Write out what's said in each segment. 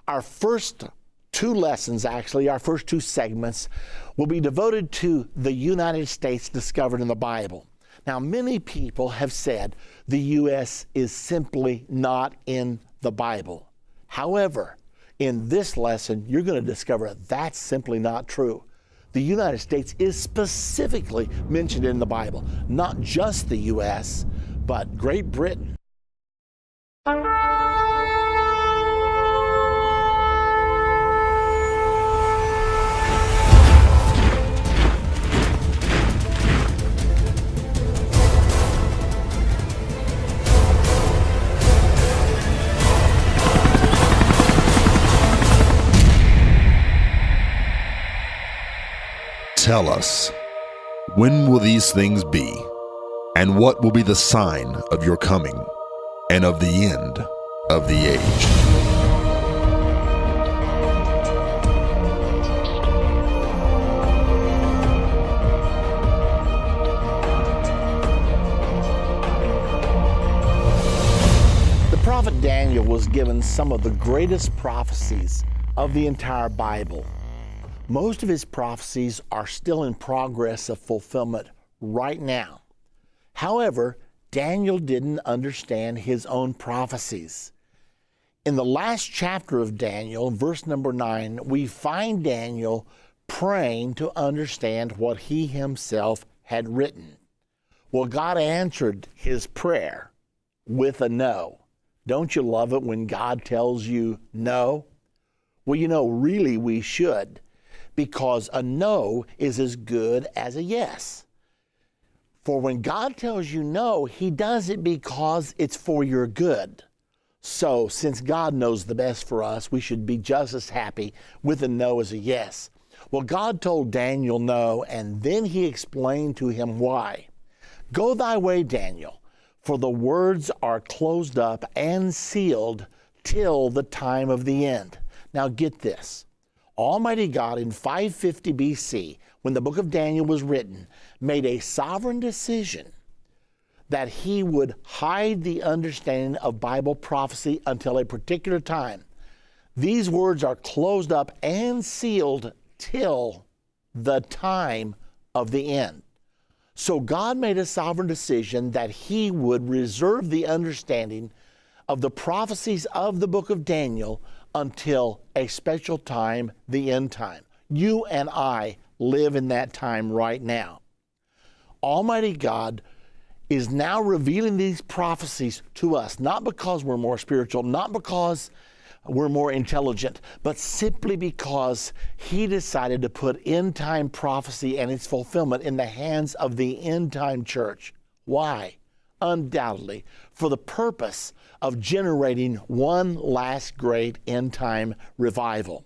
Our first two lessons, actually, our first two segments, will be devoted to the United States discovered in the Bible. Now, many people have said the U.S. is simply not in the Bible. However, in this lesson, you're going to discover that's simply not true. The United States is specifically mentioned in the Bible, not just the U.S., but Great Britain. Tell us, when will these things be? And what will be the sign of your coming and of the end of the age? The prophet Daniel was given some of the greatest prophecies of the entire Bible. Most of his prophecies are still in progress of fulfillment right now. However, Daniel didn't understand his own prophecies. In the last chapter of Daniel, verse number 9, we find Daniel praying to understand what he himself had written. Well, God answered his prayer with a no. Don't you love it when God tells you no? Well, you know, really we should, because a no is as good as a yes. For when God tells you no, he does it because it's for your good. So since God knows the best for us, we should be just as happy with a no as a yes. Well, God told Daniel no, and then he explained to him why. Go thy way, Daniel, for the words are closed up and sealed till the time of the end. Now get this. Almighty God in 550 BC, when the book of Daniel was written, made a sovereign decision that he would hide the understanding of Bible prophecy until a particular time. These words are closed up and sealed till the time of the end. So God made a sovereign decision that he would reserve the understanding of the prophecies of the book of Daniel until a special time, the end time. You and I live in that time right now. Almighty God is now revealing these prophecies to us, not because we're more spiritual, not because we're more intelligent, but simply because he decided to put end time prophecy and its fulfillment in the hands of the end time church. Why? Undoubtedly, for the purpose of generating one last great end-time revival.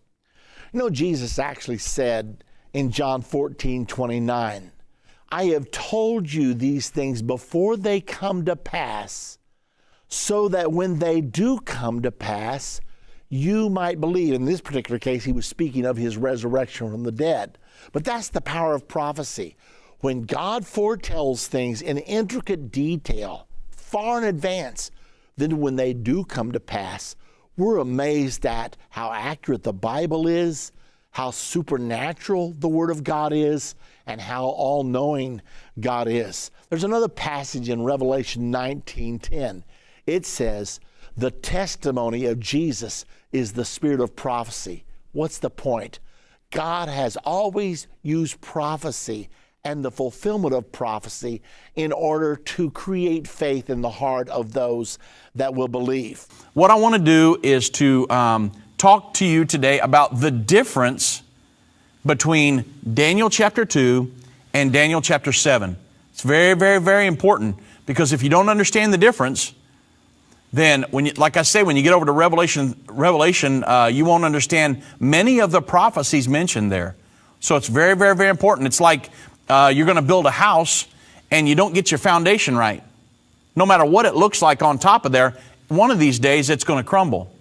You know, Jesus actually said in John 14:29, I have told you these things before they come to pass, so that when they do come to pass, you might believe. In this particular case, he was speaking of his resurrection from the dead. But that's the power of prophecy. When God foretells things in intricate detail, far in advance, then when they do come to pass, we're amazed at how accurate the Bible is, how supernatural the Word of God is, and how all-knowing God is. There's another passage in Revelation 19:10. It says, the testimony of Jesus is the spirit of prophecy. What's the point? God has always used prophecy and the fulfillment of prophecy in order to create faith in the heart of those that will believe. What I want to do is to talk to you today about the difference between Daniel chapter 2 and Daniel chapter 7. It's very, very, very important, because if you don't understand the difference, then like I say, when you get over to Revelation, you won't understand many of the prophecies mentioned there. So it's very, very, very important. It's like you're going to build a house and you don't get your foundation right. No matter what it looks like on top of there, one of these days it's going to crumble.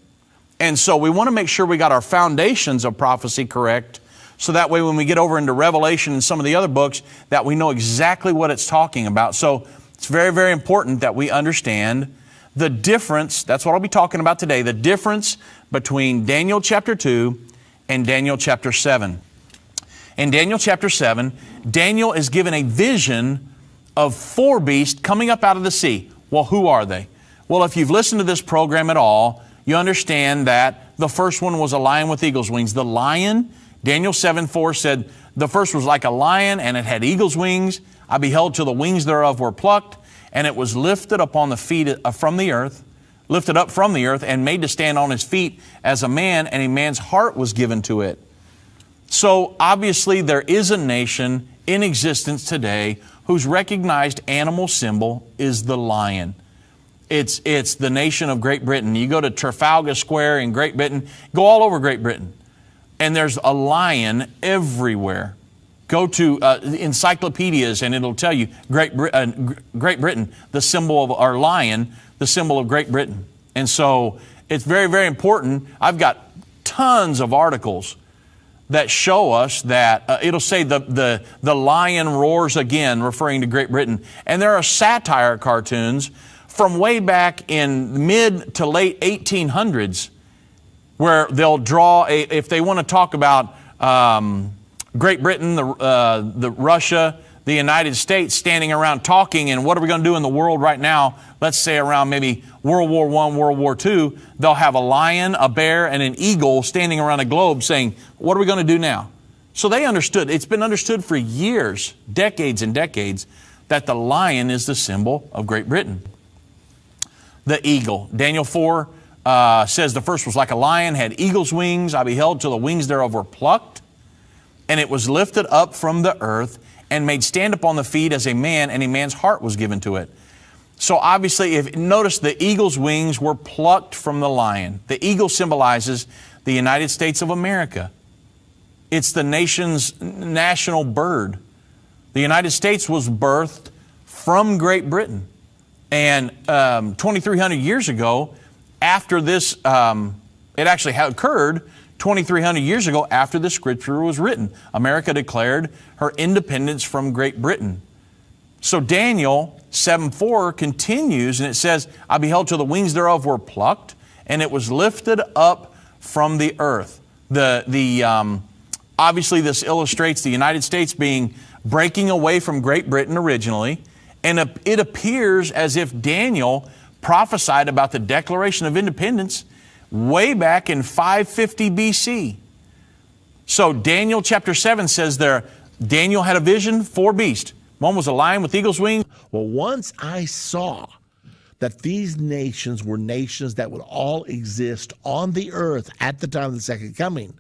And so we want to make sure we got our foundations of prophecy correct, so that way when we get over into Revelation and some of the other books, that we know exactly what it's talking about. So it's very, very important that we understand the difference, that's what I'll be talking about today, the difference between Daniel chapter 2 and Daniel chapter 7. In Daniel chapter 7, Daniel is given a vision of 4 beasts coming up out of the sea. Well, who are they? Well, if you've listened to this program at all, you understand that the first one was a lion with eagle's wings. The lion, Daniel 7:4 said, the first was like a lion, and it had eagle's wings. I beheld till the wings thereof were plucked, and it was lifted up on the feet from the earth, lifted up from the earth, and made to stand on his feet as a man, and a man's heart was given to it. So obviously there is a nation in existence today whose recognized animal symbol is the lion. It's the nation of Great Britain. You go to Trafalgar Square in Great Britain, go all over Great Britain, and there's a lion everywhere. Go to encyclopedias and it'll tell you Great Britain, the symbol of our lion, the symbol of Great Britain. And so it's very, very important. I've got tons of articles that show us that it'll say the lion roars again, referring to Great Britain. And there are satire cartoons from way back in mid to late 1800s where they'll draw, if they want to talk about Great Britain, the Russia, the United States standing around talking, and what are we going to do in the world right now? Let's say around maybe World War I, World War II, they'll have a lion, a bear, and an eagle standing around a globe saying, what are we going to do now? So they understood. It's been understood for years, decades and decades, that the lion is the symbol of Great Britain. The eagle. Daniel 4 says the first was like a lion, had eagle's wings. I beheld till the wings thereof were plucked, and it was lifted up from the earth and made stand upon the feet as a man, and a man's heart was given to it. So obviously, notice the eagle's wings were plucked from the lion. The eagle symbolizes the United States of America. It's the nation's national bird. The United States was birthed from Great Britain. And 2,300 years ago, after this, it actually occurred 2,300 years ago after the scripture was written. America declared her independence from Great Britain. So Daniel 7:4 continues, and it says, I beheld till the wings thereof were plucked, and it was lifted up from the earth. Obviously, this illustrates the United States breaking away from Great Britain originally, and it appears as if Daniel prophesied about the Declaration of Independence way back in 550 BC. So Daniel chapter 7 says there, Daniel had a vision, 4 beasts. One was a lion with eagle's wings. Well, once I saw that these nations were nations that would all exist on the earth at the time of the second coming,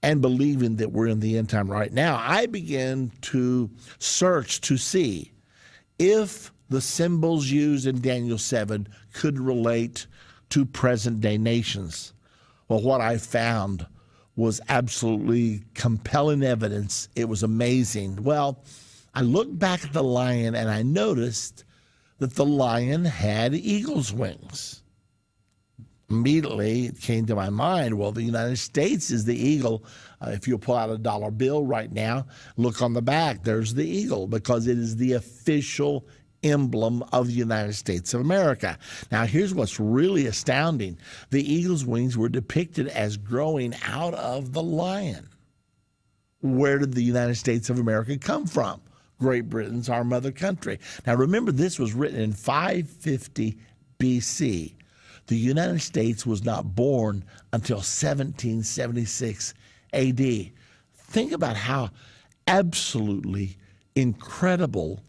and believing that we're in the end time right now, I began to search to see if the symbols used in Daniel 7 could relate to present-day nations. Well, what I found was absolutely compelling evidence. It was amazing. Well, I looked back at the lion and I noticed that the lion had eagle's wings. Immediately, it came to my mind, well, the United States is the eagle. If you pull out a dollar bill right now, look on the back, there's the eagle, because it is the official emblem of the United States of America. Now, here's what's really astounding. The eagle's wings were depicted as growing out of the lion. Where did the United States of America come from? Great Britain's our mother country. Now, remember, this was written in 550 BC. The United States was not born until 1776 AD. Think about how absolutely incredible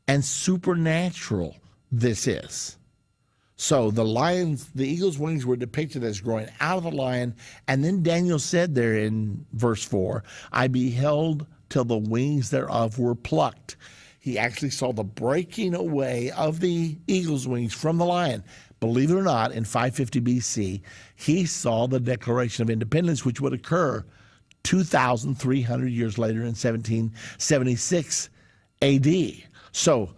and supernatural this is. So the eagle's wings were depicted as growing out of the lion, and then Daniel said there in verse 4, I beheld till the wings thereof were plucked. He actually saw the breaking away of the eagle's wings from the lion. Believe it or not, in 550 BC, he saw the Declaration of Independence, which would occur 2,300 years later in 1776 AD. So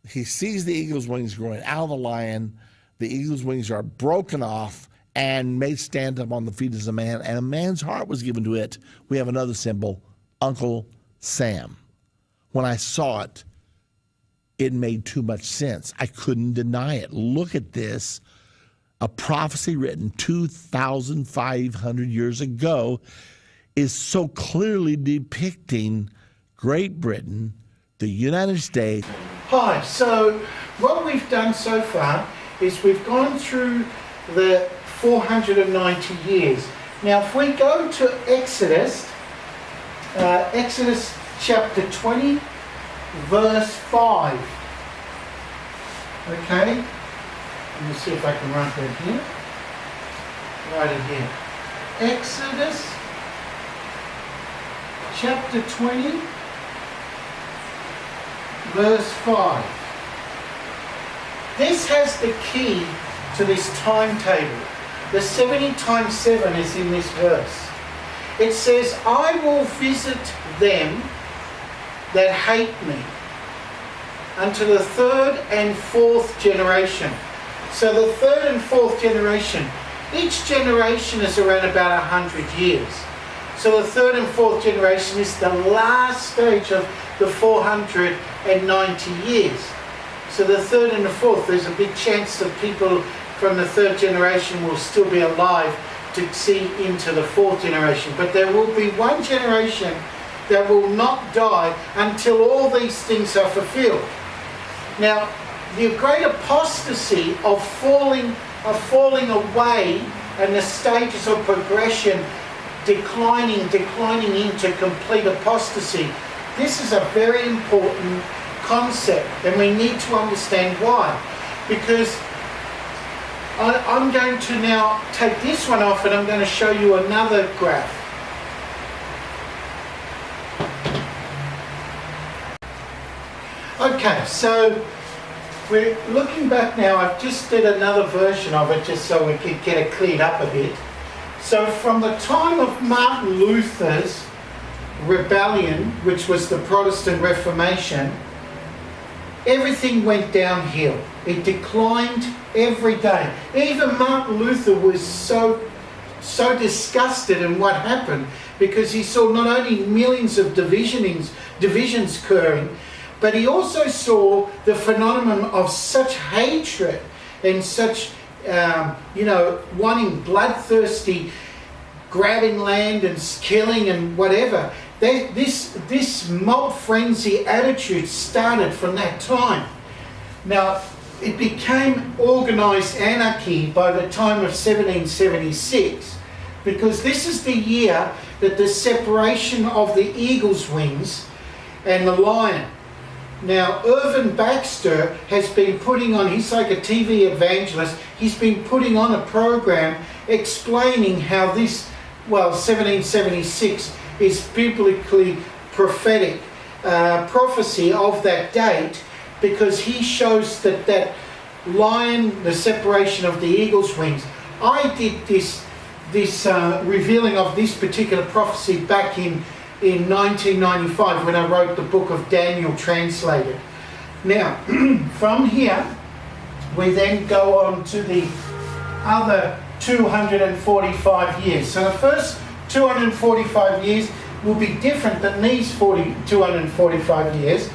he sees the eagle's wings growing out of the lion. The eagle's wings are broken off and made stand up on the feet as a man, and a man's heart was given to it. We have another symbol, Uncle Sam. When I saw it, it made too much sense. I couldn't deny it. Look at this. A prophecy written 2,500 years ago is so clearly depicting Great Britain, the United States. Hi, so what we've done so far is we've gone through the 490 years. Now if we go to Exodus, Exodus chapter 20, verse 5. Okay, let me see if I can write that here. Write it here. Exodus chapter 20, verse 5. This has the key to this timetable. The 70 times 7 is in this verse. It says, I will visit them that hate me unto the third and fourth generation. So the third and fourth generation, each generation is around about 100 years. So the third and fourth generation is the last stage of the 490 years. So the third and the fourth, there's a big chance that people from the third generation will still be alive to see into the fourth generation. But there will be one generation that will not die until all these things are fulfilled. Now, the great apostasy of falling away and the stages of progression declining into complete apostasy, this is a very important concept, and we need to understand why. Because I'm going to now take this one off and I'm going to show you another graph. Okay, so we're looking back now. I've just did another version of it just so we could get it cleared up a bit. So from the time of Martin Luther's rebellion, which was the Protestant Reformation, everything went downhill. It declined every day. Even Martin Luther was so disgusted in what happened, because he saw not only millions of divisions occurring, but he also saw the phenomenon of such hatred and such, wanting, bloodthirsty, grabbing land and killing and whatever. This mob frenzy attitude started from that time. Now, it became organised anarchy by the time of 1776, because this is the year that the separation of the eagle's wings and the lion. Now, Irvin Baxter has been putting on, he's like a TV evangelist, he's been putting on a program explaining how this, 1776 is biblically prophetic prophecy of that date, because he shows that lion, the separation of the eagle's wings. I did this revealing of this particular prophecy back in 1995 when I wrote the book of Daniel translated. Now, from here, we then go on to the other 245 years. So the first 245 years will be different than these 245 years,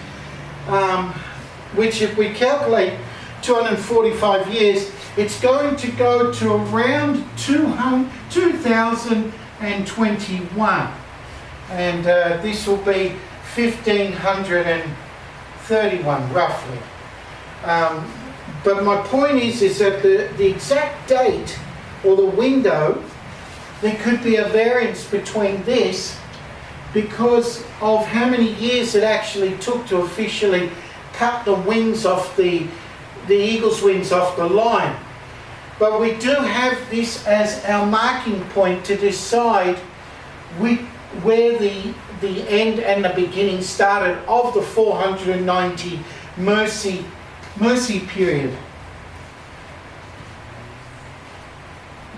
which if we calculate 245 years, it's going to go to around 2021. And this will be 1531 roughly. But my point is that the exact date or the window, there could be a variance between this because of how many years it actually took to officially cut the wings off the eagle's wings off the lion. But we do have this as our marking point to decide where the end and the beginning started of the 490 mercy period.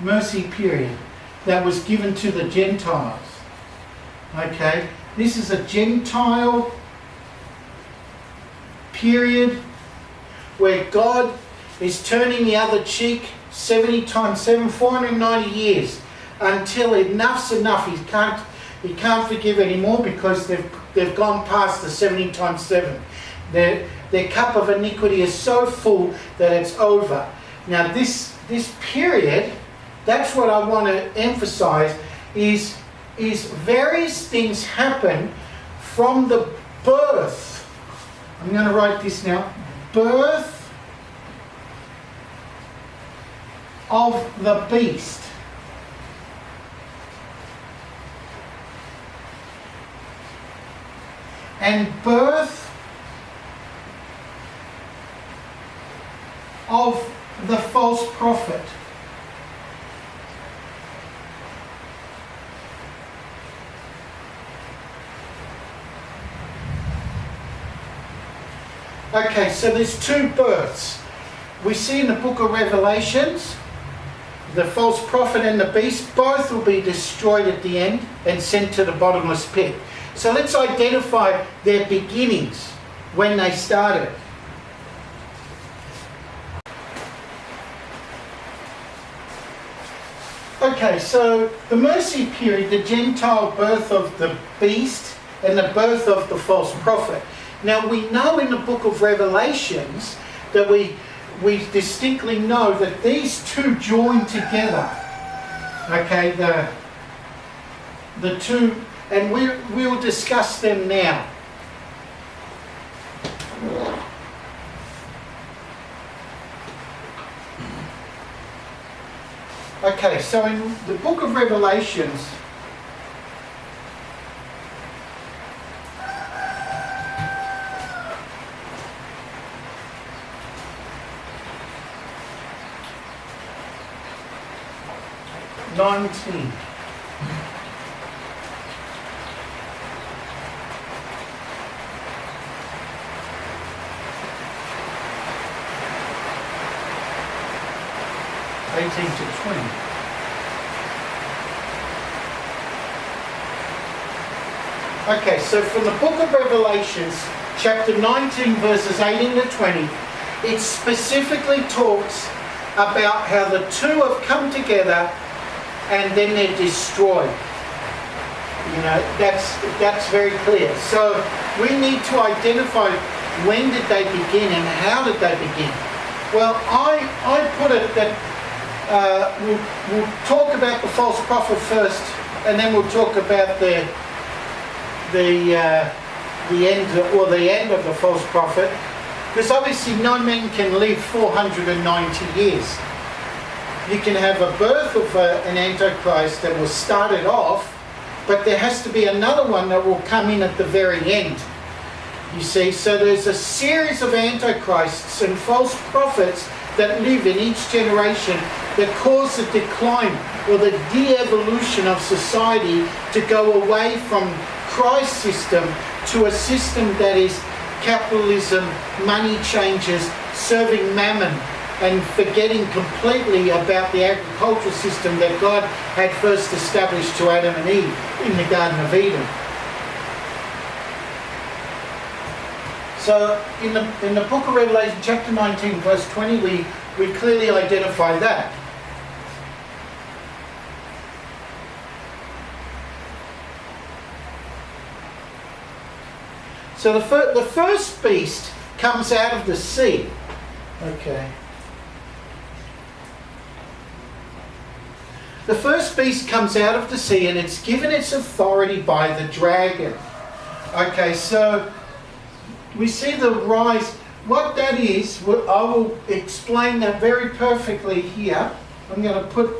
Mercy period that was given to the Gentiles. Okay, this is a Gentile period where God is turning the other cheek 70 times 7, 490 years, until enough's enough. He can't forgive anymore because they've gone past the 70 times 7. Their cup of iniquity is so full that it's over. Now this period, that's what I want to emphasize, is various things happen from the birth. I'm going to write this now. Birth of the beast. And birth of the false prophet. Okay, so there's two births. We see in the book of Revelations, the false prophet and the beast, both will be destroyed at the end and sent to the bottomless pit. So let's identify their beginnings, when they started. Okay, so the mercy period, the Gentile birth of the beast and the birth of the false prophet. Now we know in the book of Revelations that we distinctly know that these two join together. Okay, the two, and we'll discuss them now. Okay, so in the book of Revelations, (19). (18 to 20). Okay, so from the book of Revelations, chapter 19, verses 18 to 20, it specifically talks about how the two have come together and then they're destroyed. You know, that's very clear. So we need to identify when did they begin and how did they begin. Well, I put it that we'll talk about the false prophet first, and then we'll talk about the end of the false prophet, because obviously no man can live 490 years. You can have a birth of an antichrist that will start it off, but there has to be another one that will come in at the very end. You see, so there's a series of antichrists and false prophets that live in each generation that cause the decline or the de-evolution of society to go away from Christ's system to a system that is capitalism, money changes, serving mammon, and forgetting completely about the agricultural system that God had first established to Adam and Eve in the Garden of Eden. So in the book of Revelation, chapter 19, verse 20, we clearly identify that. So the first beast comes out of the sea. Okay. The first beast comes out of the sea, and it's given its authority by the dragon. Okay, so we see the rise. What that is, I will explain that very perfectly here. I'm going to put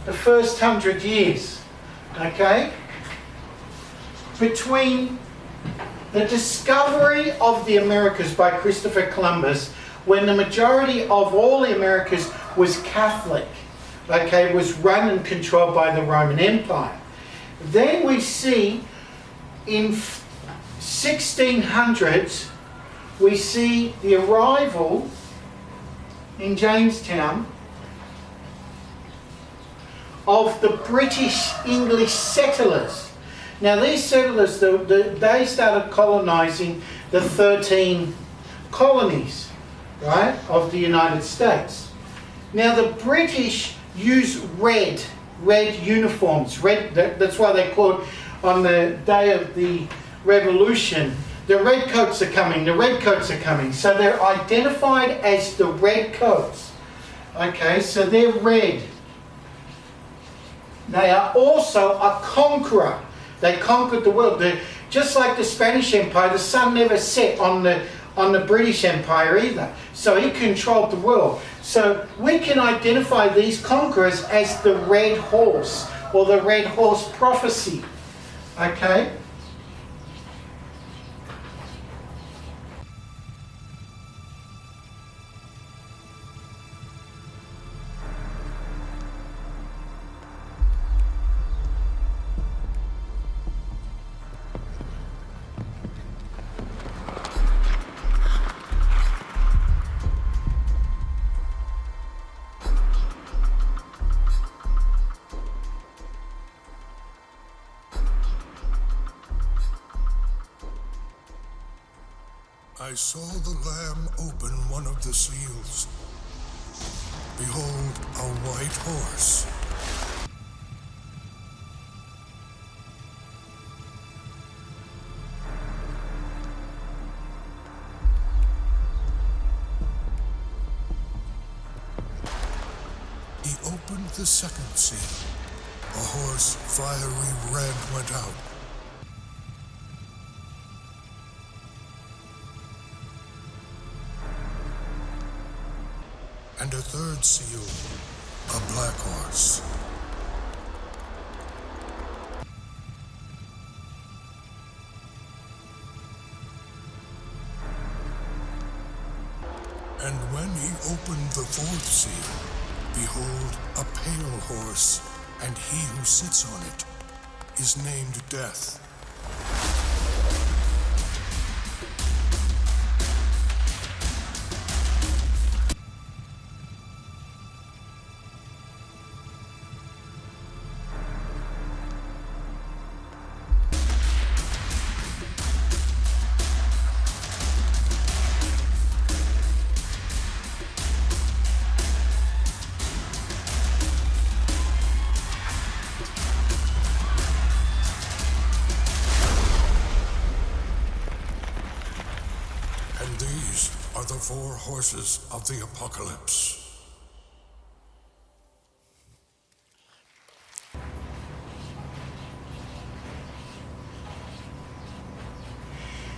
the first 100 years. Okay? Between the discovery of the Americas by Christopher Columbus, when the majority of all the Americas was Catholic, okay, was run and controlled by the Roman Empire. Then we see in 1600s, we see the arrival in Jamestown of the British English settlers. Now these settlers, they started colonizing the 13 colonies, right, of the United States. Now the British use red uniforms. Red. That's why they called on the day of the Revolution The redcoats are coming. The redcoats are coming. So they're identified as the redcoats. Okay, so they're red. They are also a conqueror. They conquered the world. Just like the Spanish Empire, the sun never set on the British Empire either. So he controlled the world. So we can identify these conquerors as the red horse, or the red horse prophecy. Okay? I saw the Lamb open one of the seals. Behold, a white horse. He opened the second seal. A horse fiery red went out. And a third seal, a black horse. And when he opened the fourth seal, behold, a pale horse, and he who sits on it is named Death. And these are the four horses of the apocalypse.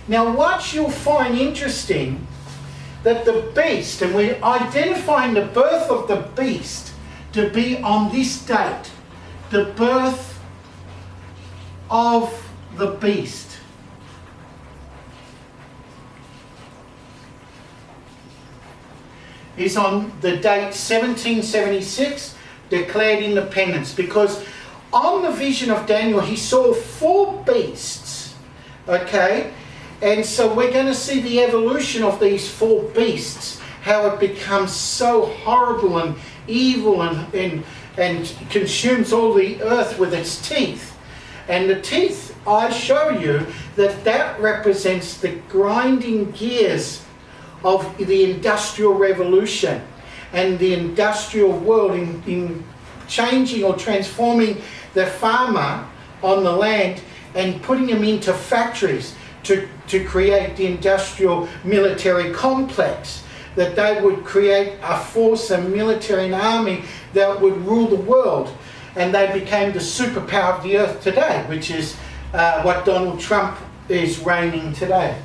Now what you'll find interesting, that the beast, and we're identifying the birth of the beast to be on this date, the birth of the beast. Is on the date 1776, declared independence, because on the vision of Daniel he saw four beasts, okay, and so we're going to see the evolution of these four beasts, how it becomes so horrible and evil and consumes all the earth with its teeth. And the teeth, I show you that represents the grinding gears of the Industrial Revolution and the industrial world in changing or transforming the farmer on the land and putting him into factories to create the industrial military complex, that they would create a force, a military, an army that would rule the world, and they became the superpower of the earth today, which is what Donald Trump is reigning today.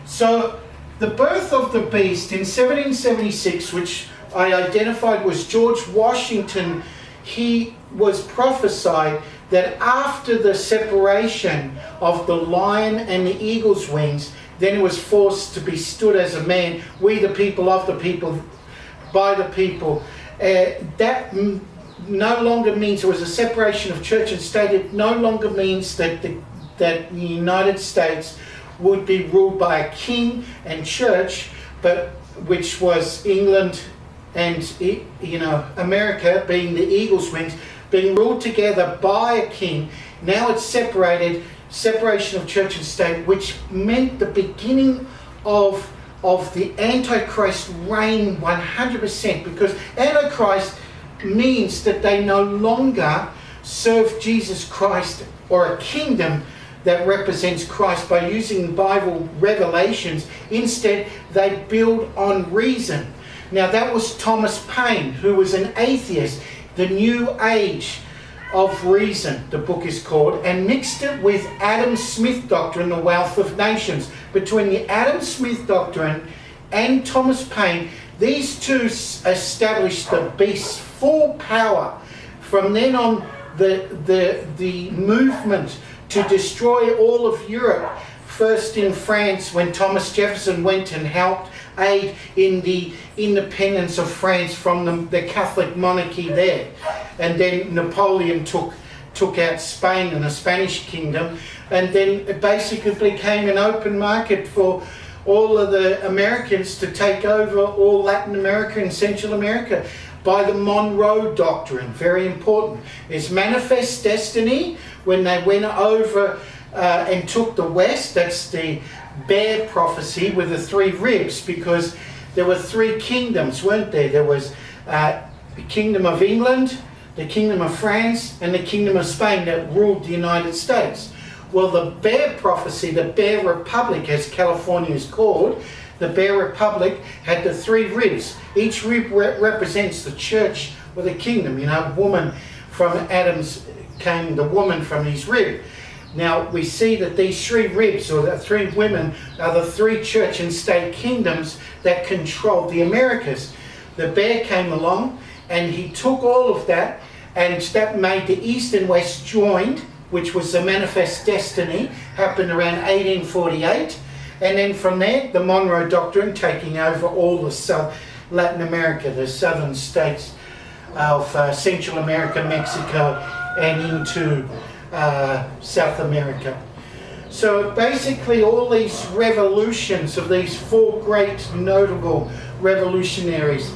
So the birth of the beast in 1776, which I identified was George Washington, he was prophesied that after the separation of the lion and the eagle's wings, then it was forced to be stood as a man, we the people, of the people, by the people. That no longer means there was a separation of church and state. It no longer means that the United States would be ruled by a king and church, but which was England and America, being the eagle's wings, being ruled together by a king. Now it's separated, separation of church and state, which meant the beginning of the Antichrist reign 100%, because Antichrist means that they no longer serve Jesus Christ or a kingdom that represents Christ by using Bible revelations. Instead, they build on reason. Now, that was Thomas Paine, who was an atheist, the New Age of Reason, the book is called, and mixed it with Adam Smith doctrine, the Wealth of Nations. Between the Adam Smith doctrine and Thomas Paine, these two established the beast's full power. From then on, the movement to destroy all of Europe, first in France when Thomas Jefferson went and helped aid in the independence of France from the Catholic monarchy there. And then Napoleon took out Spain and the Spanish kingdom, and then it basically became an open market for all of the Americans to take over all Latin America and Central America by the Monroe Doctrine. Very important. It's manifest destiny when they went over and took the West. That's the bear prophecy with the three ribs, because there were three kingdoms, weren't there? There was the Kingdom of England, the Kingdom of France, and the Kingdom of Spain that ruled the United States. Well, the bear prophecy, the bear republic, as California is called, the bear republic had the three ribs. Each rib represents the church or the kingdom. You know, woman from Adam's came the woman from his rib. Now, we see that these three ribs, or the three women, are the three church and state kingdoms that controlled the Americas. The bear came along and he took all of that, and that made the East and West joined, which was the manifest destiny, happened around 1848. And then from there, the Monroe Doctrine taking over all the Latin America, the southern states of Central America, Mexico, and into South America. So basically all these revolutions of these four great notable revolutionaries,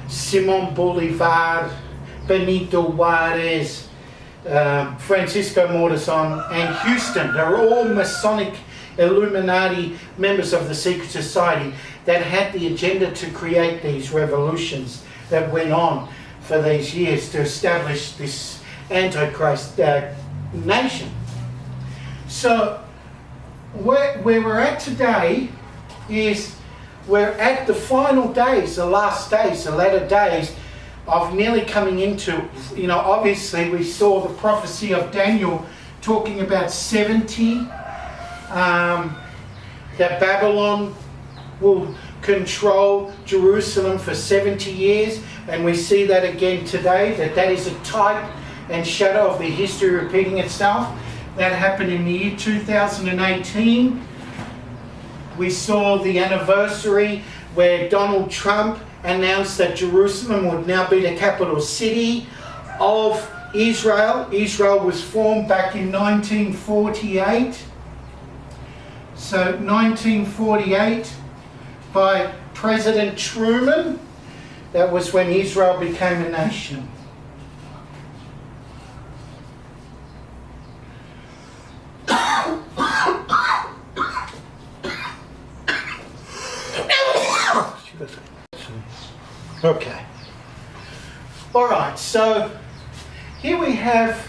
Simón Bolívar, Benito Juárez, Francisco Morazán, and Houston, they're all Masonic Illuminati members of the secret society that had the agenda to create these revolutions that went on for these years to establish this Antichrist nation. So where we're at today is we're at the final days, the last days, the latter days of nearly coming into, you know, obviously we saw the prophecy of Daniel talking about 70, that Babylon will control Jerusalem for 70 years, and we see that again today, that is a type and shadow of the history repeating itself. That happened in the year 2018. We saw the anniversary where Donald Trump announced that Jerusalem would now be the capital city of Israel. Israel was formed back in 1948. So 1948 by President Truman, that was when Israel became a nation. Okay. All right, so here we have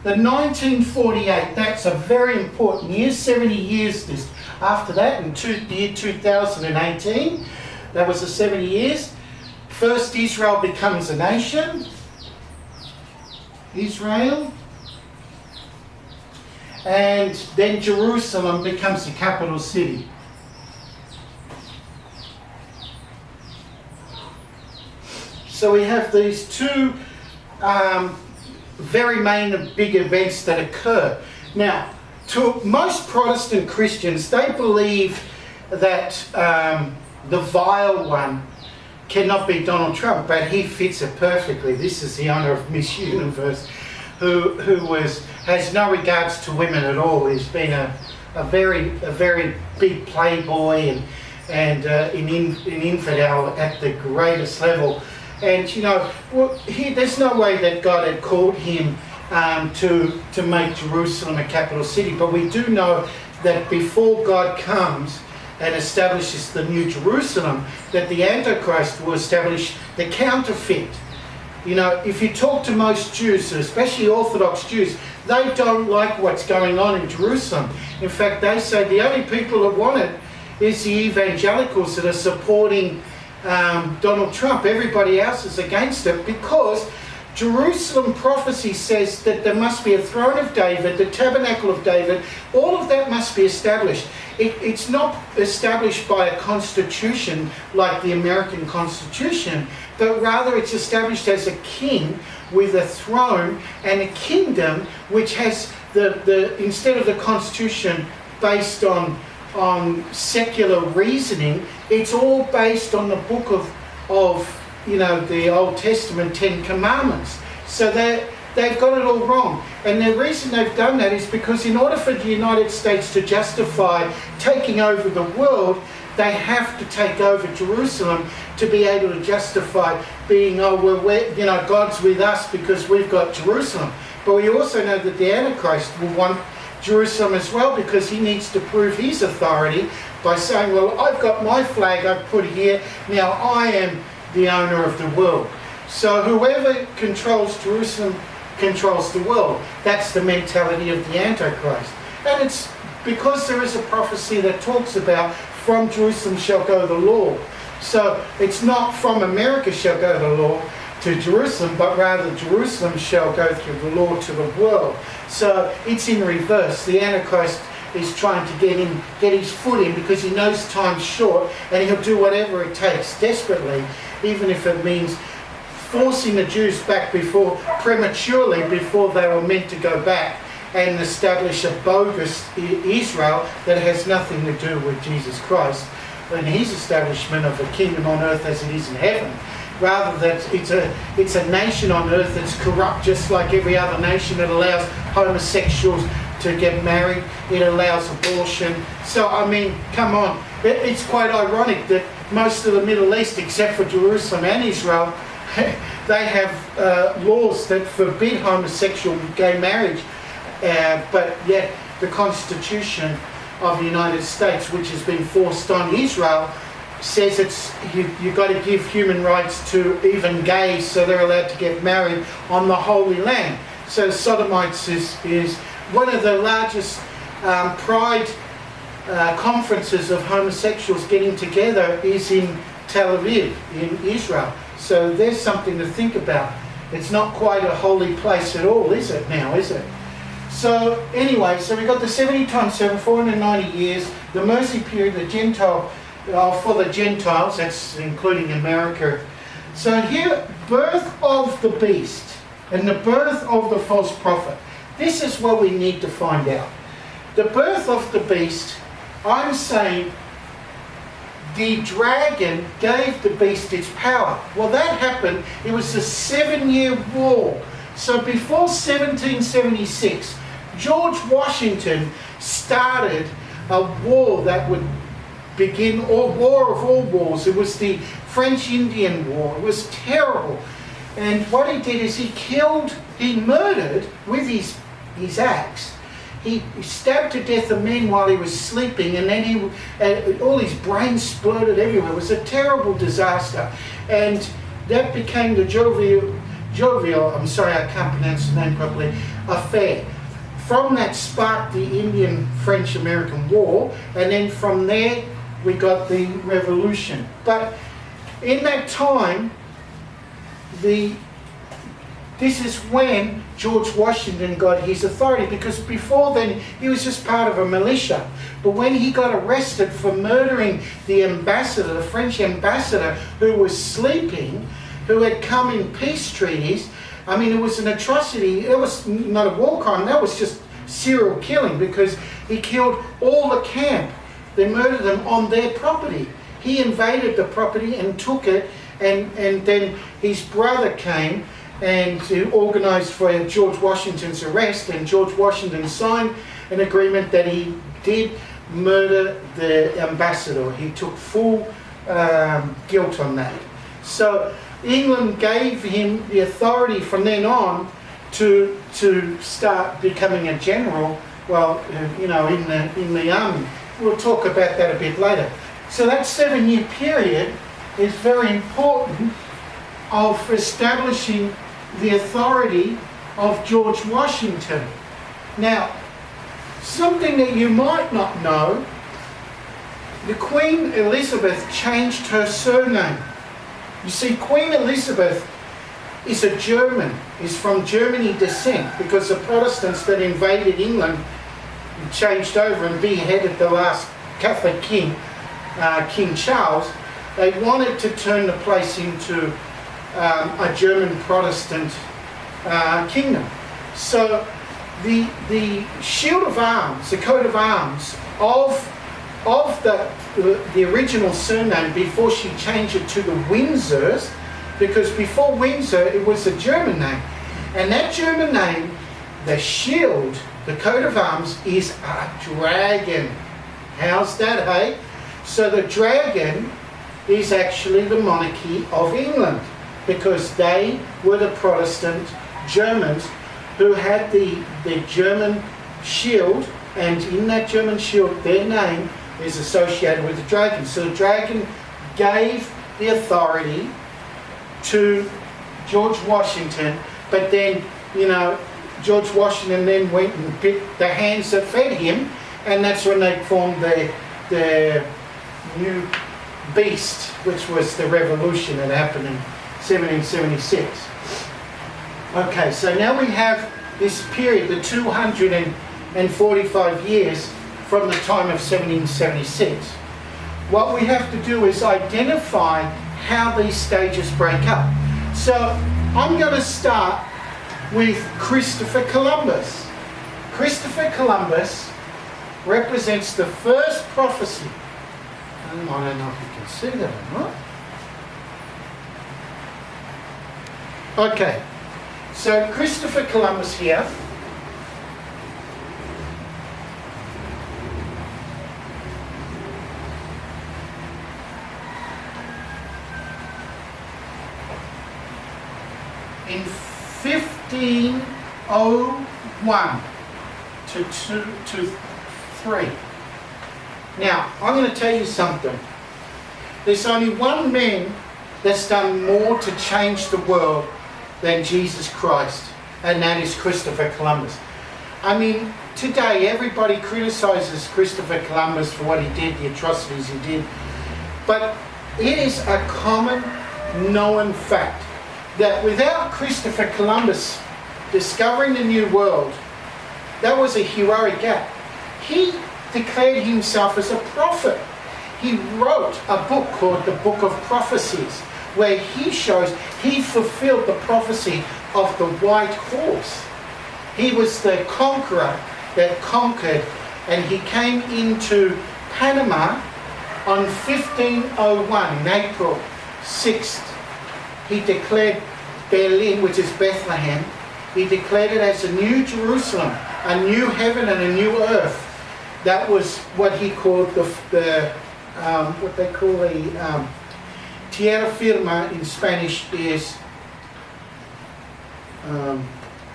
the 1948. That's a very important year, 70 years this. After that, in the year 2018, that was the 70 years. First, Israel becomes a nation. Israel. And then Jerusalem becomes the capital city. So we have these two very main and big events that occur. Now, to most Protestant Christians, they believe that the vile one cannot be Donald Trump, but he fits it perfectly. This is the owner of Miss Universe, who has no regards to women at all. He's been a very big playboy and an infidel at the greatest level. And you know, there's no way that God had called him to make Jerusalem a capital city. But we do know that before God comes and establishes the new Jerusalem, that the Antichrist will establish the counterfeit. You know, if you talk to most Jews, especially Orthodox Jews, They don't like what's going on in Jerusalem. In fact, they say the only people that want it is the evangelicals that are supporting Donald Trump. Everybody else is against it because Jerusalem prophecy says that there must be a throne of David, the tabernacle of David. All of that must be established. It's not established by a constitution like the American Constitution, but rather it's established as a king with a throne and a kingdom which has the instead of the constitution based on secular reasoning, it's all based on the book of the Old Testament 10 Commandments. So they've got it all wrong. And the reason they've done that is because in order for the United States to justify taking over the world, they have to take over Jerusalem to be able to justify being, God's with us because we've got Jerusalem. But we also know that the Antichrist will want Jerusalem as well because he needs to prove his authority by saying, well, I've got my flag I've put here, now I am the owner of the world. So whoever controls Jerusalem controls the world. That's the mentality of the Antichrist. And it's because there is a prophecy that talks about from Jerusalem shall go the law. So it's not from America shall go the law to Jerusalem, but rather Jerusalem shall go through the law to the world. So it's in reverse. The Antichrist is trying to get his foot in because he knows time's short and he'll do whatever it takes desperately, even if it means forcing the Jews back prematurely before they were meant to go back and establish a bogus Israel that has nothing to do with Jesus Christ and his establishment of a kingdom on earth as it is in heaven. Rather that it's a nation on earth that's corrupt just like every other nation. That allows homosexuals to get married, it allows abortion. So I mean, come on, it's quite ironic that most of the Middle East, except for Jerusalem and Israel, they have laws that forbid homosexual gay marriage, but yet the Constitution of the United States, which has been forced on Israel, says you've got to give human rights to even gays so they're allowed to get married on the Holy Land. So Sodomites is one of the largest pride conferences of homosexuals getting together is in Tel Aviv, in Israel. So there's something to think about. It's not quite a holy place at all, is it now, is it? So anyway, so we've got the 70 times 7, 490 years, the mercy period, the Gentile, for the Gentiles, that's including America. So here, birth of the beast and the birth of the false prophet. This is what we need to find out. The birth of the beast, I'm saying the dragon gave the beast its power. Well, that happened, it was a 7-year war. So before 1776, George Washington started a war that would begin a war of all wars. It was the French-Indian War. It was terrible. And what he did is he murdered with his axe. He stabbed to death a man while he was sleeping, and then all his brains splurted everywhere. It was a terrible disaster. And that became the jovial, I'm sorry, I can't pronounce the name properly, affair. From that sparked the Indian-French-American War, and then from there we got the Revolution. But in that time, this is when George Washington got his authority, because before then he was just part of a militia. But when he got arrested for murdering the ambassador, the French ambassador, who was sleeping, who had come in peace treaties, I mean, it was an atrocity. It was not a war crime, that was just serial killing, because he killed all the camp. They murdered them on their property. He invaded the property and took it, and then his brother came and organised for George Washington's arrest, and George Washington signed an agreement that he did murder the ambassador. He took full guilt on that. So England gave him the authority from then on to start becoming a general, in the army. We'll talk about that a bit later. So that 7-year period is very important of establishing the authority of George Washington. Now, something that you might not know, the Queen Elizabeth changed her surname. You see, Queen Elizabeth is a German, is from Germany descent, because the Protestants that invaded England changed over and beheaded the last Catholic king, King Charles. They wanted to turn the place into a German Protestant kingdom. So the shield of arms, the coat of arms of the original surname, before she changed it to the Windsors, because before Windsor it was a German name, and that German name, the shield, the coat of arms, is a dragon. How's that, hey? So the dragon is actually the monarchy of England, because they were the Protestant Germans who had the German shield, and in that German shield their name is associated with the dragon. So the dragon gave the authority to George Washington, but then, George Washington then went and bit the hands that fed him, and that's when they formed the new beast, which was the revolution that happened in 1776. Okay, so now we have this period, the 245 years from the time of 1776. What we have to do is identify how these stages break up. So I'm going to start with Christopher Columbus. Christopher Columbus represents the first prophecy. I don't know if you can see that or not. Okay, so Christopher Columbus here. In 1501 to 3. Now, I'm going to tell you something. There's only one man that's done more to change the world than Jesus Christ, and that is Christopher Columbus. I mean, today everybody criticizes Christopher Columbus for what he did, the atrocities he did, but it is a common known fact that without Christopher Columbus discovering the New World, that was a heroic act. He declared himself as a prophet. He wrote a book called the Book of Prophecies, where he shows he fulfilled the prophecy of the white horse. He was the conqueror that conquered, and he came into Panama on 1501, in April 6th. He declared Berlin, which is Bethlehem, he declared it as a new Jerusalem, a new heaven and a new earth. That was what he called what they call a tierra firma in Spanish is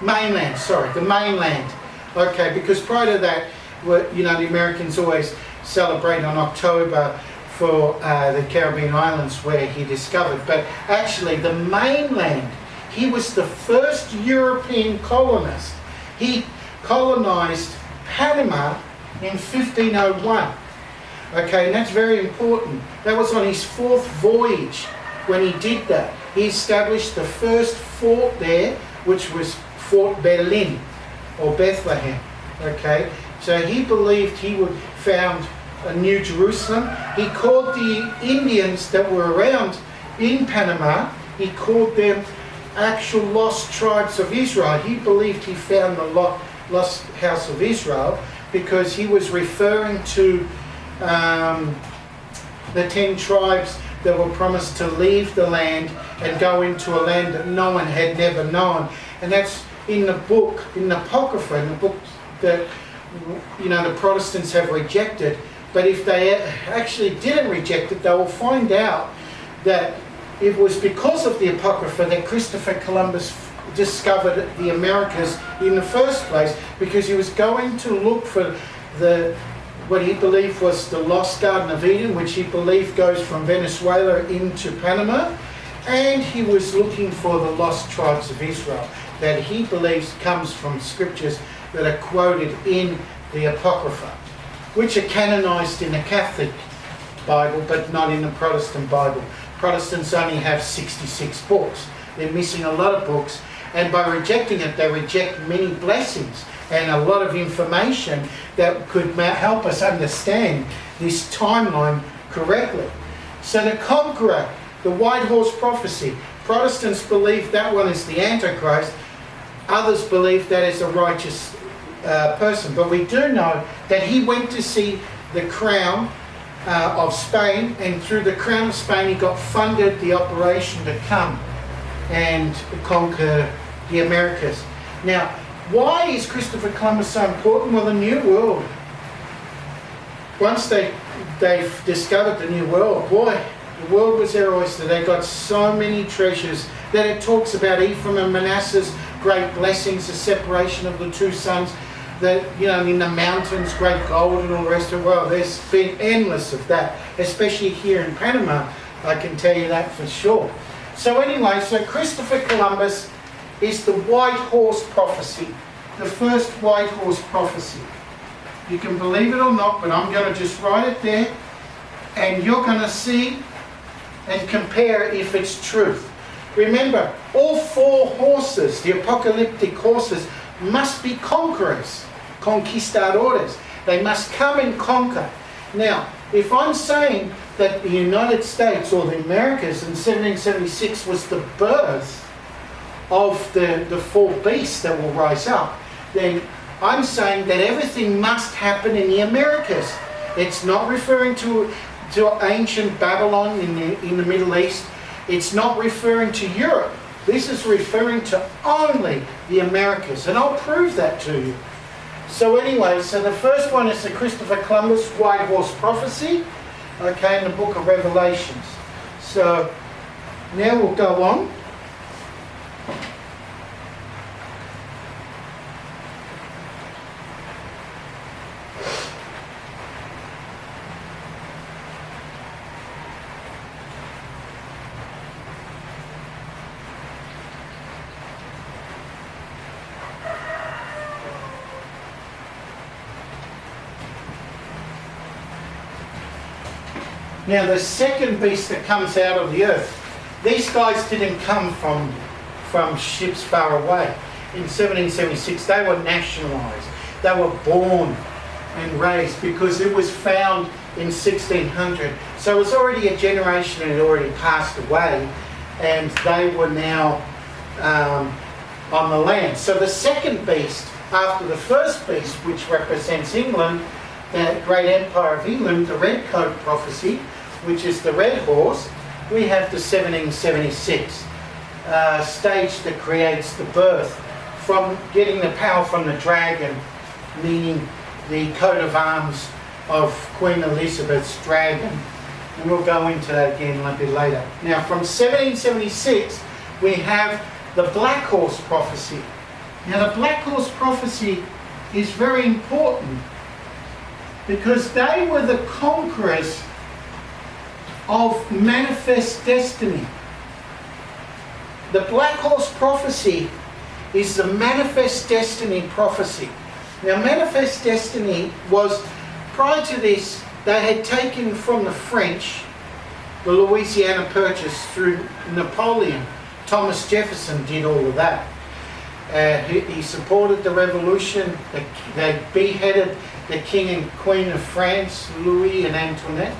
mainland. Sorry, the mainland. Okay, because prior to that, the Americans always celebrate on October for the Caribbean islands where he discovered. But actually, the mainland, he was the first European colonist. He colonized Panama in 1501. Okay, and that's very important. That was on his fourth voyage when he did that. He established the first fort there, which was Fort Berlin or Bethlehem. Okay, so he believed he would found a new Jerusalem. He called the Indians that were around in Panama, he called them actual lost tribes of Israel. He believed he found the lost house of Israel because he was referring to the 10 tribes that were promised to leave the land and go into a land that no one had never known. And that's in the book, in the Apocrypha, in the book that the Protestants have rejected. But if they actually didn't reject it, they will find out that it was because of the Apocrypha that Christopher Columbus discovered the Americas in the first place, because he was going to look for what he believed was the lost Garden of Eden, which he believed goes from Venezuela into Panama, and he was looking for the lost tribes of Israel that he believes comes from scriptures that are quoted in the Apocrypha, which are canonized in the Catholic Bible, but not in the Protestant Bible. Protestants only have 66 books. They're missing a lot of books, and by rejecting it, they reject many blessings and a lot of information that could help us understand this timeline correctly. So the conqueror, the white horse prophecy, Protestants believe that one is the Antichrist. Others believe that is a righteous person. But we do know that he went to see the crown of Spain, and through the crown of Spain he got funded the operation to come and conquer the Americas. Now, why is Christopher Columbus so important? Well, the New World. Once they've discovered the New World, boy, the world was their oyster. They got so many treasures that it talks about Ephraim and Manasseh's great blessings, the separation of the two sons, that, you know, in the mountains, great gold and all the rest of it. Well, there's been endless of that, especially here in Panama. I can tell you that for sure. So anyway, so Christopher Columbus is the white horse prophecy, the first white horse prophecy. You can believe it or not, but I'm going to just write it there, and you're going to see and compare if it's truth. Remember, all four horses, the apocalyptic horses, must be conquerors, conquistadores. They must come and conquer. Now, if I'm saying that the United States or the Americas in 1776 was the birth of the four beasts that will rise up, then I'm saying that everything must happen in the Americas. It's not referring to ancient Babylon in the Middle East. It's not referring to Europe. This is referring to only the Americas, and I'll prove that to you. So anyway, so the first one is the Christopher Columbus white horse prophecy, okay, in the book of Revelations. So now we'll go on. Now the second beast that comes out of the earth, these guys didn't come from ships far away. In 1776 they were nationalised. They were born and raised because it was found in 1600. So it was already a generation that had already passed away, and they were now on the land. So the second beast, after the first beast, which represents England, the great empire of England, the red coat prophecy, which is the red horse, we have the 1776 stage that creates the birth from getting the power from the dragon, meaning the coat of arms of Queen Elizabeth's dragon. And we'll go into that again a little bit later. Now from 1776 we have the black horse prophecy. Now the black horse prophecy is very important because they were the conquerors of manifest destiny. The black horse prophecy is the manifest destiny prophecy. Now manifest destiny was, prior to this, they had taken from the French the Louisiana Purchase through Napoleon. Thomas Jefferson did all of that. He supported the revolution. They beheaded the King and Queen of France, Louis and Antoinette.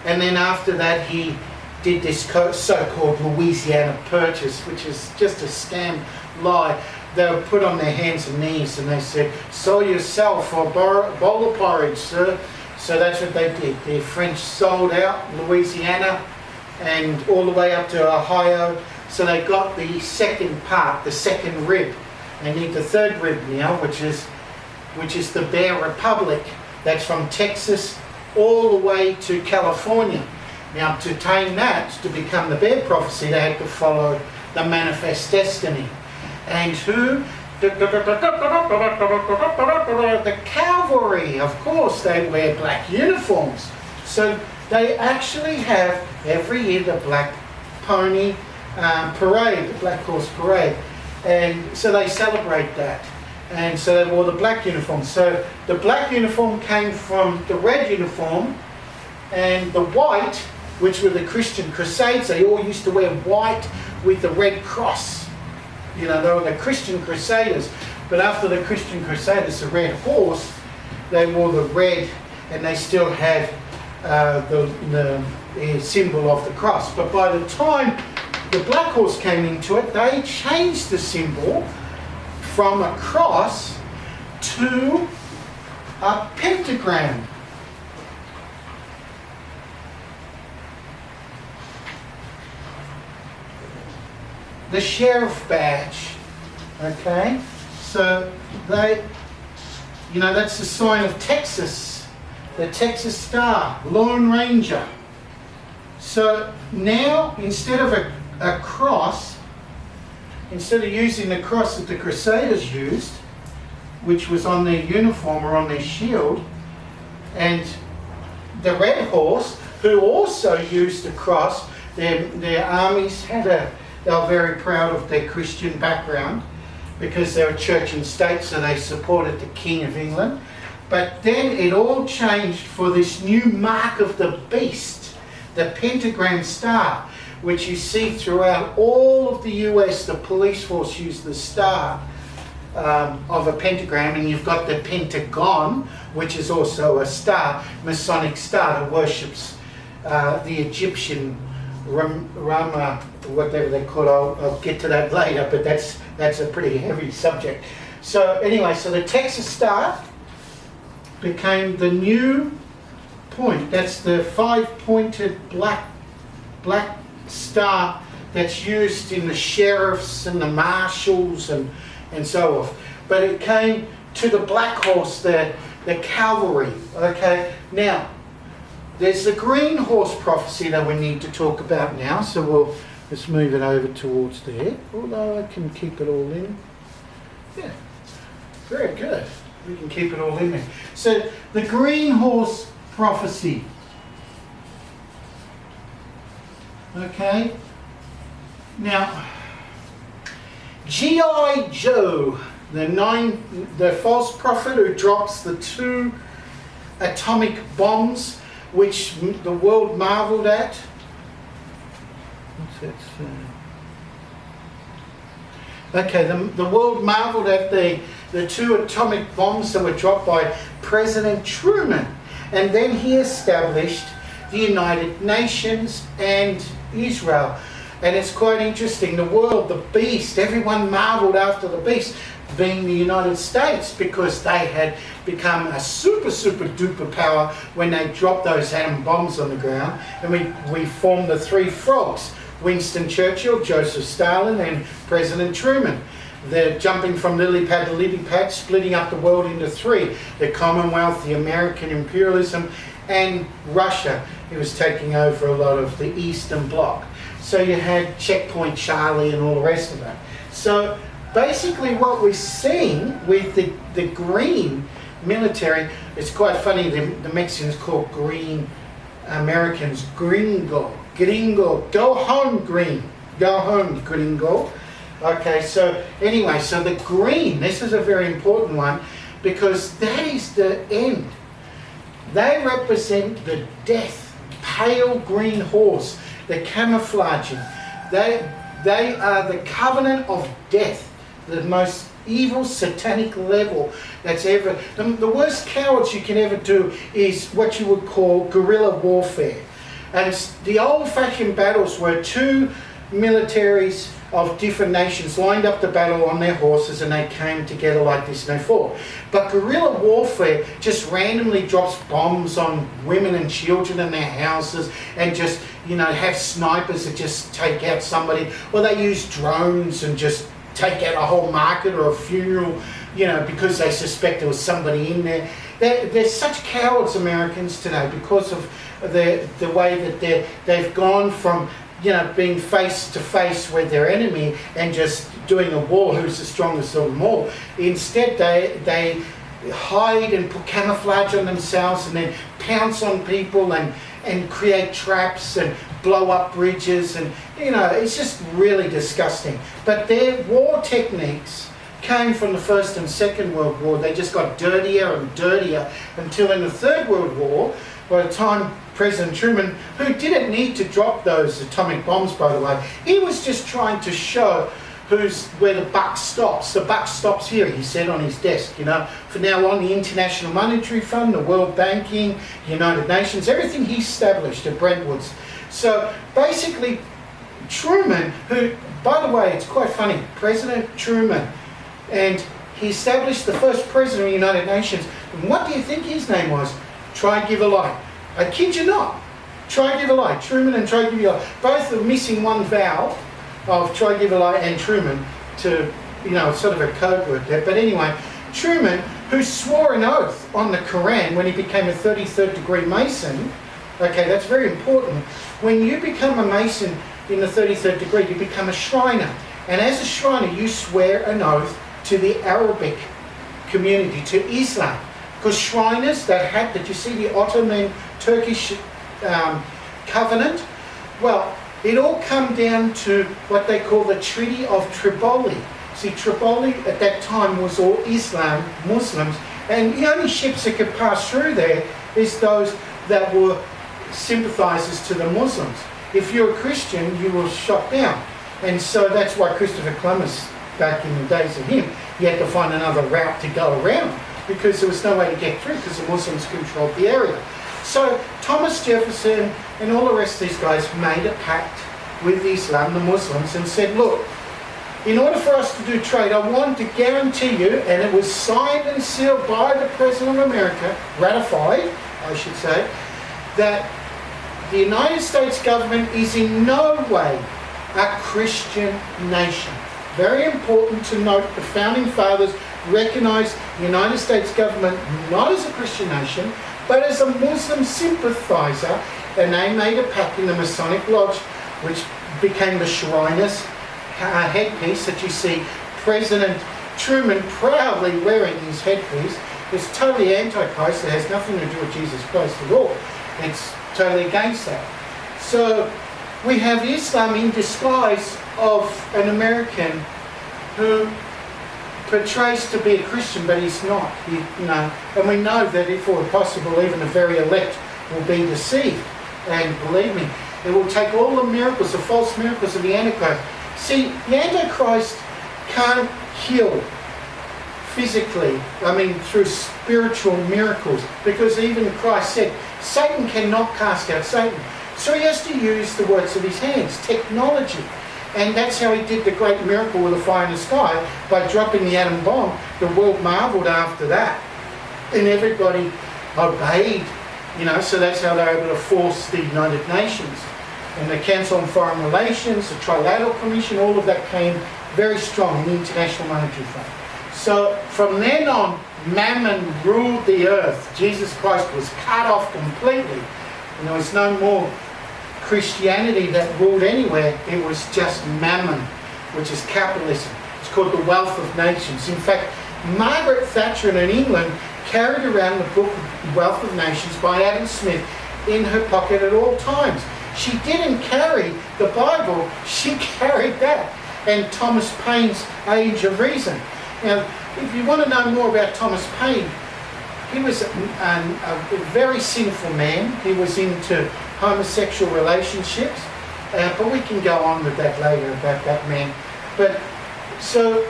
And then after that he did this so-called Louisiana Purchase, which is just a scam lie. They were put on their hands and knees and they said, "Sell yourself for a bowl of porridge, sir." So that's what they did. The French sold out Louisiana and all the way up to Ohio. So they got the second part, the second rib. They need the third rib now, which is the Bear Republic. That's from Texas all the way to California. Now to attain that, to become the bear prophecy, they had to follow the manifest destiny. And who? The cavalry, of course, they wear black uniforms. So they actually have every year the black pony parade, the black horse parade. And so they celebrate that. And so they wore the black uniform. So the black uniform came from the red uniform, and the white, which were the Christian Crusades. They all used to wear white with the red cross. You know, they were the Christian Crusaders. But after the Christian Crusaders, the red horse, they wore the red, and they still had the symbol of the cross. But by the time the black horse came into it, they changed the symbol from a cross to a pentagram. The sheriff badge, okay? So they, you know, that's the sign of Texas, the Texas Star, Lone Ranger. So now, instead of a cross, instead of using the cross that the Crusaders used, which was on their uniform or on their shield, and the red horse, who also used the cross, their armies they were very proud of their Christian background because they were church and state, so they supported the King of England. But then it all changed for this new mark of the beast, the pentagram star, which you see throughout all of the US. The police force used the star of a pentagram, and you've got the pentagon, which is also a star, Masonic star that worships the Egyptian Rama, whatever they call it. I'll get to that later, but that's a pretty heavy subject. So anyway, so the Texas Star became the new point. That's the 5-pointed black star that's used in the sheriffs and the marshals and so forth. But it came to the black horse, the cavalry. Okay, now there's the green horse prophecy that we need to talk about now. So let's move it over towards there. Although I can keep it all in. Yeah, very good. We can keep it all in there. So the green horse prophecy. Okay. Now, G.I. Joe, the false prophet who drops the 2 atomic bombs, which the world marveled at. What's that say? Okay, the world marveled at the 2 atomic bombs that were dropped by President Truman. And then he established the United Nations and Israel. And it's quite interesting. The world, the beast, everyone marveled after the beast, being the United States, because they had become a super duper power when they dropped those atom bombs on the ground. And we formed the 3 frogs: Winston Churchill, Joseph Stalin, and President Truman. They're jumping from lily pad to lily pad, splitting up the world into 3: the Commonwealth, the American imperialism, and Russia. It was taking over a lot of the Eastern Bloc. So you had Checkpoint Charlie and all the rest of that. So basically what we're seeing with the green military, it's quite funny, the Mexicans call green Americans gringo. Go home, green. Go home, gringo. Okay, so anyway, so the green, this is a very important one, because that is the end. They represent the death, pale green horse, the camouflaging. They are the covenant of death, the most evil satanic level that's ever. The worst cowards you can ever do is what you would call guerrilla warfare. And the old-fashioned battles were 2 militaries of different nations lined up to battle on their horses, and they came together like this and they fought. But guerrilla warfare just randomly drops bombs on women and children in their houses, and just, have snipers that just take out somebody, or they use drones and just take out a whole market or a funeral, because they suspect there was somebody in there. They're such cowards, Americans, today, because of the way that they've gone from being face to face with their enemy and just doing a war, who's the strongest of them all. Instead, they hide and put camouflage on themselves and then pounce on people and create traps and blow up bridges, and it's just really disgusting. But their war techniques came from the First and Second World War. They just got dirtier and dirtier until in the Third World War, by the time President Truman, who didn't need to drop those atomic bombs, by the way, he was just trying to show where the buck stops. The buck stops here, he said on his desk. For now on, the International Monetary Fund, the World Banking, United Nations, everything he established at Brentwood's. So basically, Truman, who, by the way, it's quite funny, President Truman, and he established the first president of the United Nations. And what do you think his name was? Try Give a Lie. I kid you not. Try Give a Lie. Truman and Try Give a Lie. Both are missing one vowel of Try Give a Lie and Truman to, sort of a code word there. But anyway, Truman, who swore an oath on the Quran when he became a 33rd degree Mason, okay, that's very important. When you become a Mason in the 33rd degree, you become a Shriner. And as a Shriner, you swear an oath to the Arabic community, to Islam. Because Shriners, that you see the Ottoman Turkish covenant, well, it all come down to what they call the Treaty of Tripoli. See, Tripoli at that time was all Islam, Muslims, and the only ships that could pass through there is those that were sympathizers to the Muslims. If you're a Christian, you were shot down. And so that's why Christopher Columbus, back in the days of him, he had to find another route to go around because there was no way to get through because the Muslims controlled the area. So Thomas Jefferson and all the rest of these guys made a pact with Islam, the Muslims, and said, look, in order for us to do trade, I want to guarantee you, and it was signed and sealed by the President of America, ratified, I should say, that the United States government is in no way a Christian nation. Very important to note, the Founding Fathers recognized the United States government not as a Christian nation, but as a Muslim sympathizer, and they made a pact in the Masonic Lodge, which became the Shriners' headpiece that you see President Truman proudly wearing his headpiece. It's totally anti-Christ. It has nothing to do with Jesus Christ at all. It's totally against that. So we have Islam in disguise of an American who portrays to be a Christian, but he's not. And we know that if it were possible, even the very elect will be deceived. And believe me, it will take all the miracles, the false miracles of the Antichrist. See, the Antichrist can't heal physically, through spiritual miracles, because even Christ said, Satan cannot cast out Satan. So he has to use the works of his hands, technology. And that's how he did the great miracle with the fire in the sky, by dropping the atom bomb. The world marveled after that. And everybody obeyed, so that's how they were able to force the United Nations. And the Council on Foreign Relations, the Trilateral Commission, all of that came very strong in the International Monetary Fund. So from then on, Mammon ruled the earth. Jesus Christ was cut off completely. And there was no more Christianity that ruled anywhere. It was just Mammon, which is capitalism. It's called the Wealth of Nations. In fact, Margaret Thatcher in England carried around the book Wealth of Nations by Adam Smith in her pocket at all times. She didn't carry the Bible, she carried that. And Thomas Paine's Age of Reason. Now, if you want to know more about Thomas Paine, he was a very sinful man. He was into homosexual relationships, but we can go on with that later about that man. But so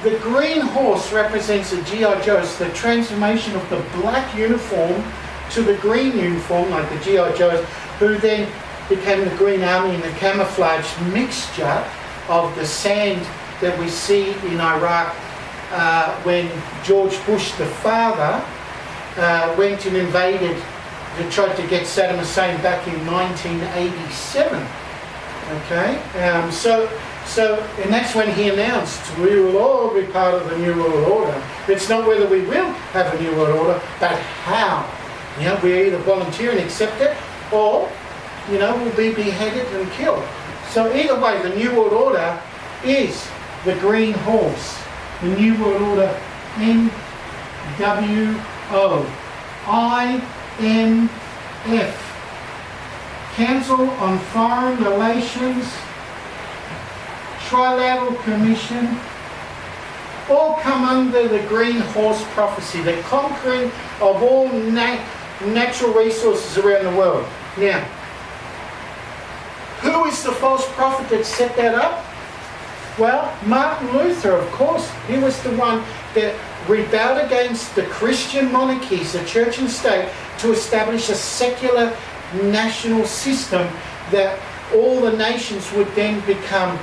the green horse represents the G.I. Joes, the transformation of the black uniform to the green uniform, like the G.I. Joes, who then became the Green Army in the camouflage mixture of the sand that we see in Iraq when George Bush, the father, went and invaded and tried to get Saddam Hussein back in 1987. Okay, and that's when he announced, we will all be part of the New World Order. It's not whether we will have a New World Order, but how. We either volunteer and accept it, or, we'll be beheaded and killed. So either way, the New World Order is the green horse. The New World Order, NWO, IMF, Council on Foreign Relations, Trilateral Commission, all come under the green horse prophecy, the conquering of all natural resources around the world. Now, who is the false prophet that set that up? Well, Martin Luther, of course. He was the one that rebelled against the Christian monarchies, the church and state, to establish a secular national system that all the nations would then become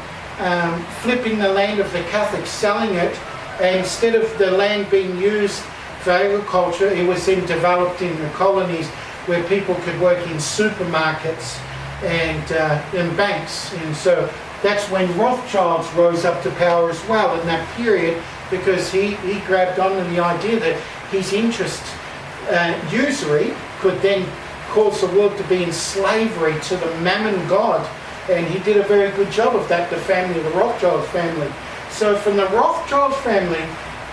flipping the land of the Catholics, selling it, and instead of the land being used for agriculture, it was then developed in the colonies where people could work in supermarkets and in banks. And so that's when Rothschilds rose up to power as well in that period, because he grabbed onto the idea that his interest, usury, could then cause the world to be in slavery to the mammon god. And he did a very good job of that, the family, the Rothschild family. So from the Rothschild family,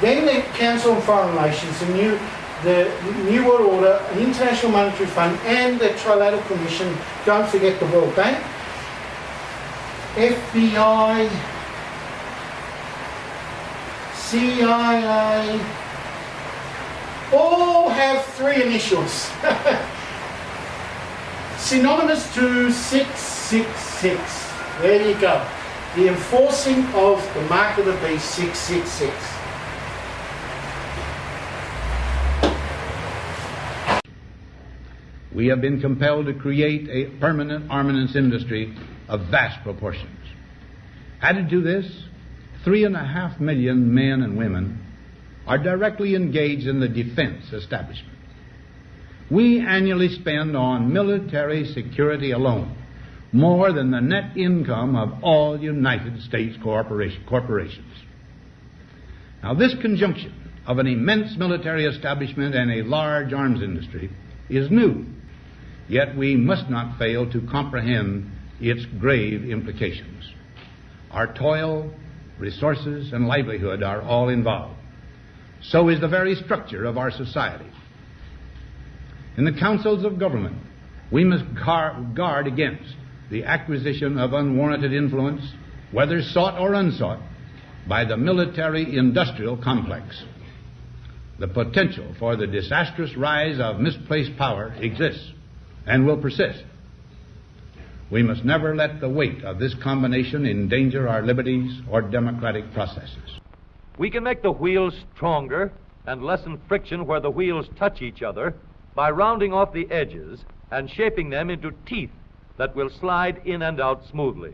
then the Council on Foreign Relations, the New World Order, the International Monetary Fund, and the Trilateral Commission, don't forget the World Bank, FBI, CIA, all have three initials. Synonymous to 666. There you go. The enforcing of the mark of the beast, 666. We have been compelled to create a permanent armaments industry of vast proportions. Added to this, 3.5 million men and women are directly engaged in the defense establishment. We annually spend on military security alone more than the net income of all United States corporations. Now, this conjunction of an immense military establishment and a large arms industry is new, yet we must not fail to comprehend its grave implications. Our toil, resources, and livelihood are all involved. So is the very structure of our society. In the councils of government, we must guard against the acquisition of unwarranted influence, whether sought or unsought, by the military-industrial complex. The potential for the disastrous rise of misplaced power exists and will persist. We must never let the weight of this combination endanger our liberties or democratic processes. We can make the wheels stronger and lessen friction where the wheels touch each other by rounding off the edges and shaping them into teeth that will slide in and out smoothly.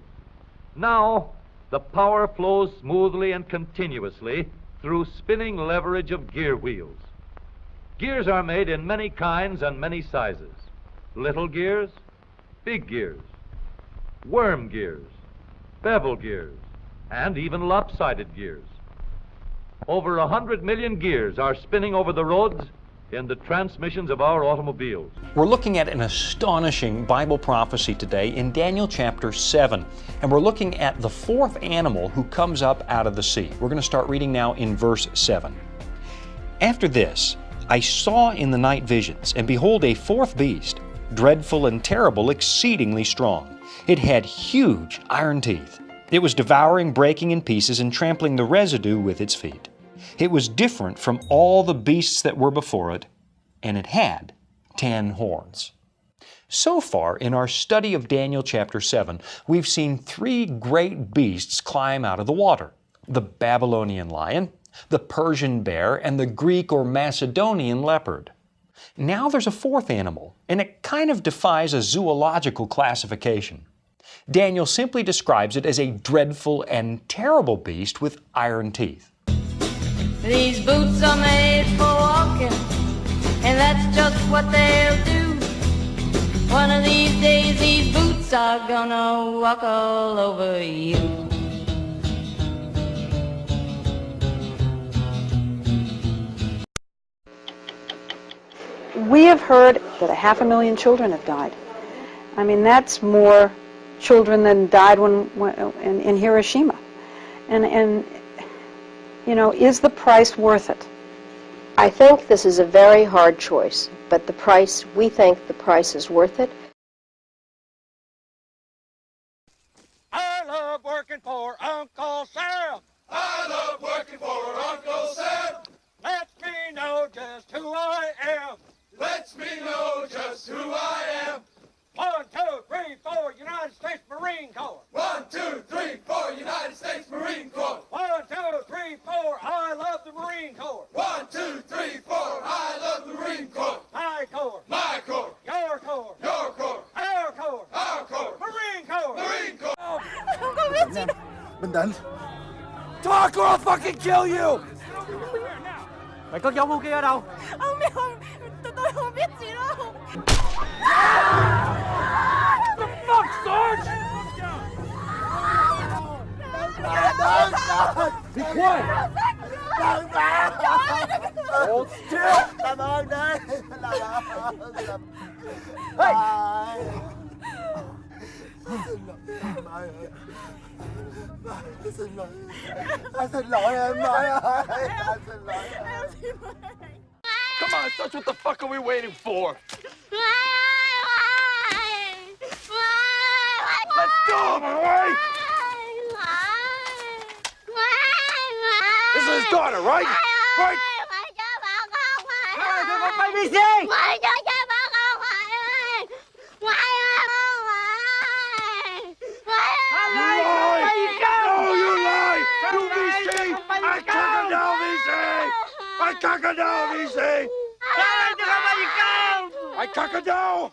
Now, the power flows smoothly and continuously through spinning leverage of gear wheels. Gears are made in many kinds and many sizes. Little gears, big gears, worm gears, bevel gears, and even lopsided gears. Over 100 million gears are spinning over the roads in the transmissions of our automobiles. We're looking at an astonishing Bible prophecy today in Daniel chapter 7. And we're looking at the fourth animal who comes up out of the sea. We're going to start reading now in verse 7. After this, I saw in the night visions, and behold, a fourth beast, dreadful and terrible, exceedingly strong. It had huge iron teeth. It was devouring, breaking in pieces, and trampling the residue with its feet. It was different from all the beasts that were before it, and it had 10 horns. So far in our study of Daniel chapter 7, we've seen 3 great beasts climb out of the water: the Babylonian lion, the Persian bear, and the Greek or Macedonian leopard. Now there's a fourth animal, and it kind of defies a zoological classification. Daniel simply describes it as a dreadful and terrible beast with iron teeth. These boots are made for walking, and that's just what they'll do. One of these days these boots are gonna walk all over you. We have heard that 500,000 children have died. I mean, that's more children than died in Hiroshima. And you know, is the price worth it? I think this is a very hard choice, but we think the price is worth it. I love working for Uncle Sam. I love working for Uncle Marine Corps. 1, 2, 3, 4, United States Marine Corps. 1, 2, 3, 4, I love the Marine Corps. 1, 2, 3, 4, I love the Marine Corps. My Corps. My Corps. Your Corps. Your Corps. Our Corps. Our Corps. Marine Corps. Marine Corps. Không có biết gì đâu. Bình tĩnh. Talk or I'll fucking kill you. Mày cất giấu vũ khí ở đâu? Ông biết không? Tôi không biết gì đâu. The fuck, Sarge? Be quiet. Hold still. Làm ơn đi. Hey. Anh xin lỗi em Mai ơi. Anh xin lỗi em. Come on, Sarge, what the fuck are we waiting for? Let's go, my way! This is his daughter, right? Right? Baby, I crocodile, VC! I crocodile!